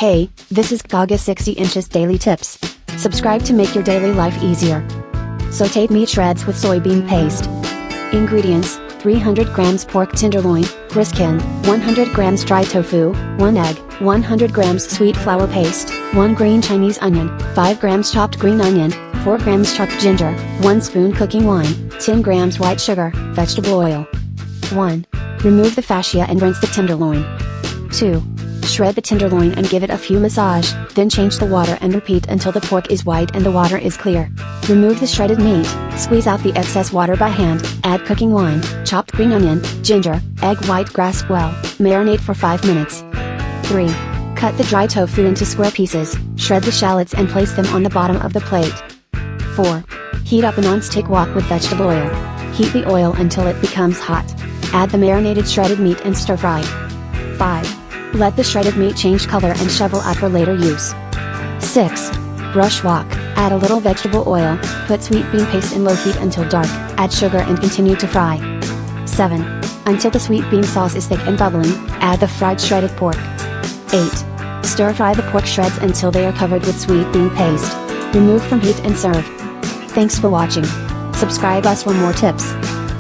Hey, this is Cgaga 60 inches Daily Tips. Subscribe to make your daily life easier. Sauteed meat shreds with soybean paste. Ingredients: 300 grams pork tenderloin, griskin, 100 grams dry tofu, 1 egg, 100 grams sweet flour paste, 1 green Chinese onion, 5 grams chopped green onion, 4 grams chopped ginger, 1 spoon cooking wine, 10 grams white sugar, vegetable oil. 1. Remove the fascia and rinse the tenderloin. 2. Shred the tenderloin and give it a few massage, then change the water and repeat until the pork is white and the water is clear. Remove the shredded meat, squeeze out the excess water by hand, add cooking wine, chopped green onion, ginger, egg white grasp well, marinate for 5 minutes. 3. Cut the dry tofu into square pieces, shred the shallots and place them on the bottom of the plate. 4. Heat up a non-stick wok with vegetable oil. Heat the oil until it becomes hot. Add the marinated shredded meat and stir fry. 5. Let the shredded meat change color and shovel out for later use. 6. Brush wok, add a little vegetable oil, put sweet bean paste in low heat until dark, add sugar and continue to fry. 7. Until the sweet bean sauce is thick and bubbling, add the fried shredded pork. 8. Stir fry the pork shreds until they are covered with sweet bean paste. Remove from heat and serve. Thanks for watching. Subscribe us for more tips.